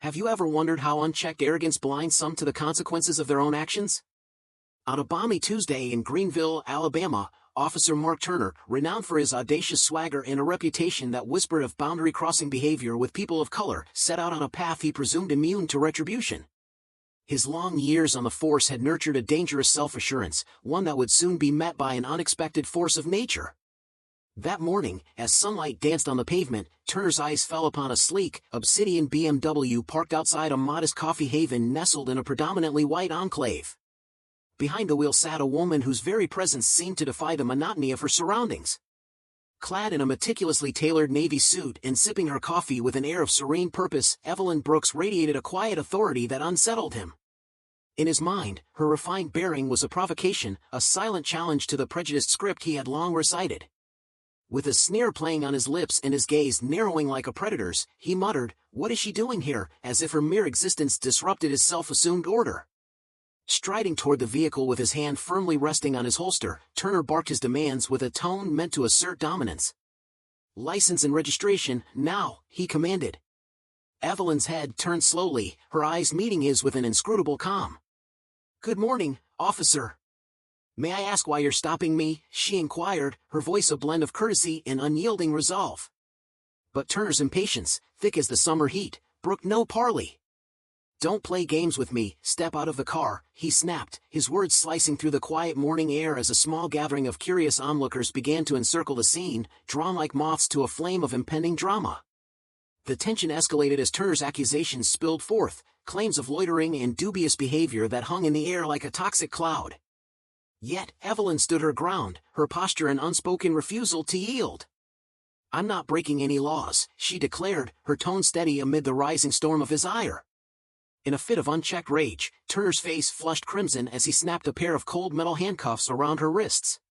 Have you ever wondered how unchecked arrogance blinds some to the consequences of their own actions? On a balmy Tuesday in Greenville, Alabama, Officer Mark Turner, renowned for his audacious swagger and a reputation that whispered of boundary-crossing behavior with people of color, set out on a path he presumed immune to retribution. His long years on the force had nurtured a dangerous self-assurance, one that would soon be met by an unexpected force of nature. That morning, as sunlight danced on the pavement, Turner's eyes fell upon a sleek, obsidian BMW parked outside a modest coffee haven nestled in a predominantly white enclave. Behind the wheel sat a woman whose very presence seemed to defy the monotony of her surroundings. Clad in a meticulously tailored navy suit and sipping her coffee with an air of serene purpose, Evelyn Brooks radiated a quiet authority that unsettled him. In his mind, her refined bearing was a provocation, a silent challenge to the prejudiced script he had long recited. With a sneer playing on his lips and his gaze narrowing like a predator's, he muttered, "What is she doing here?" as if her mere existence disrupted his self-assumed order. Striding toward the vehicle with his hand firmly resting on his holster, Turner barked his demands with a tone meant to assert dominance. "License and registration, now," he commanded. Evelyn's head turned slowly, her eyes meeting his with an inscrutable calm. "Good morning, officer. May I ask why you're stopping me?" she inquired, her voice a blend of courtesy and unyielding resolve. But Turner's impatience, thick as the summer heat, brooked no parley. "Don't play games with me, step out of the car," he snapped, his words slicing through the quiet morning air as a small gathering of curious onlookers began to encircle the scene, drawn like moths to a flame of impending drama. The tension escalated as Turner's accusations spilled forth, claims of loitering and dubious behavior that hung in the air like a toxic cloud. Yet, Evelyn stood her ground, her posture an unspoken refusal to yield. "I'm not breaking any laws," she declared, her tone steady amid the rising storm of his ire. In a fit of unchecked rage, Turner's face flushed crimson as he snapped a pair of cold metal handcuffs around her wrists.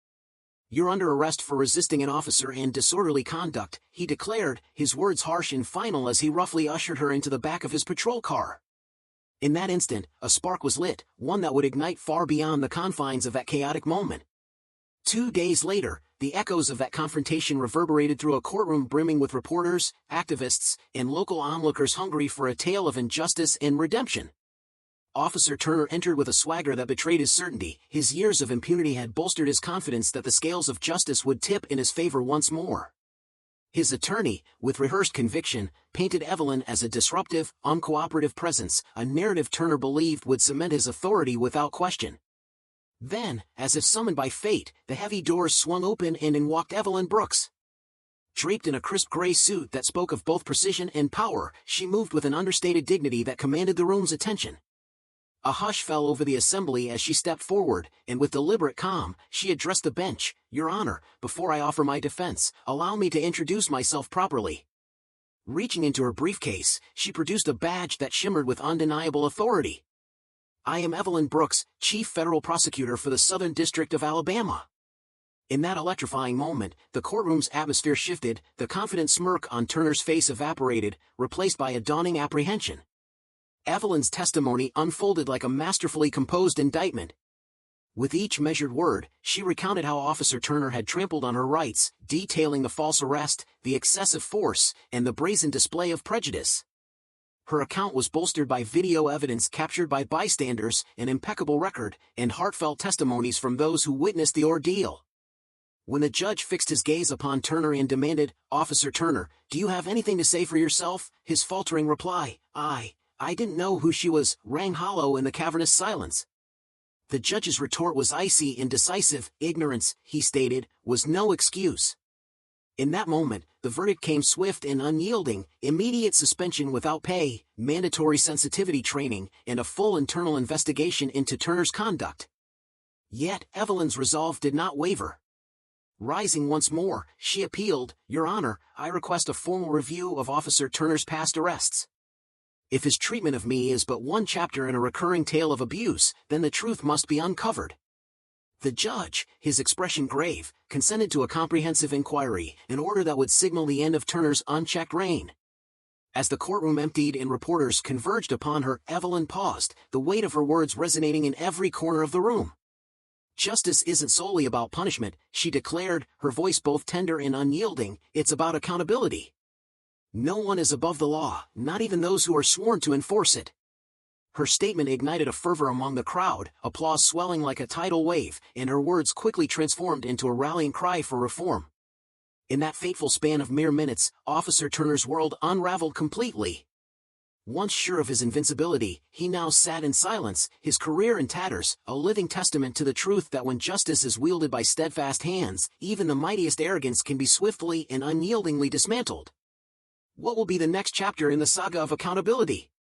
"You're under arrest for resisting an officer and disorderly conduct," he declared, his words harsh and final as he roughly ushered her into the back of his patrol car. In that instant, a spark was lit, one that would ignite far beyond the confines of that chaotic moment. 2 days later, the echoes of that confrontation reverberated through a courtroom brimming with reporters, activists, and local onlookers hungry for a tale of injustice and redemption. Officer Turner entered with a swagger that betrayed his certainty. His years of impunity had bolstered his confidence that the scales of justice would tip in his favor once more. His attorney, with rehearsed conviction, painted Evelyn as a disruptive, uncooperative presence, a narrative Turner believed would cement his authority without question. Then, as if summoned by fate, the heavy doors swung open and in walked Evelyn Brooks. Draped in a crisp gray suit that spoke of both precision and power, she moved with an understated dignity that commanded the room's attention. A hush fell over the assembly as she stepped forward, and with deliberate calm, she addressed the bench. "Your Honor, before I offer my defense, allow me to introduce myself properly." Reaching into her briefcase, she produced a badge that shimmered with undeniable authority. "I am Evelyn Brooks, Chief Federal Prosecutor for the Southern District of Alabama." In that electrifying moment, the courtroom's atmosphere shifted, the confident smirk on Turner's face evaporated, replaced by a dawning apprehension. Evelyn's testimony unfolded like a masterfully composed indictment. With each measured word, she recounted how Officer Turner had trampled on her rights, detailing the false arrest, the excessive force, and the brazen display of prejudice. Her account was bolstered by video evidence captured by bystanders, an impeccable record, and heartfelt testimonies from those who witnessed the ordeal. When the judge fixed his gaze upon Turner and demanded, "Officer Turner, do you have anything to say for yourself?" his faltering reply, I didn't know who she was," rang hollow in the cavernous silence. The judge's retort was icy and decisive. "Ignorance," he stated, "was no excuse." In that moment, the verdict came swift and unyielding: immediate suspension without pay, mandatory sensitivity training, and a full internal investigation into Turner's conduct. Yet, Evelyn's resolve did not waver. Rising once more, she appealed, "Your Honor, I request a formal review of Officer Turner's past arrests. If his treatment of me is but one chapter in a recurring tale of abuse, then the truth must be uncovered." The judge, his expression grave, consented to a comprehensive inquiry, an order that would signal the end of Turner's unchecked reign. As the courtroom emptied and reporters converged upon her, Evelyn paused, the weight of her words resonating in every corner of the room. "Justice isn't solely about punishment," she declared, her voice both tender and unyielding, "it's about accountability. No one is above the law, not even those who are sworn to enforce it. Her statement ignited a fervor among the crowd, applause swelling like a tidal wave, and her words quickly transformed into a rallying cry for reform. In that fateful span of mere minutes, Officer Turner's world unraveled completely. Once sure of his invincibility, he now sat in silence, his career in tatters, a living testament to the truth that when justice is wielded by steadfast hands, even the mightiest arrogance can be swiftly and unyieldingly dismantled. What will be the next chapter in the saga of accountability?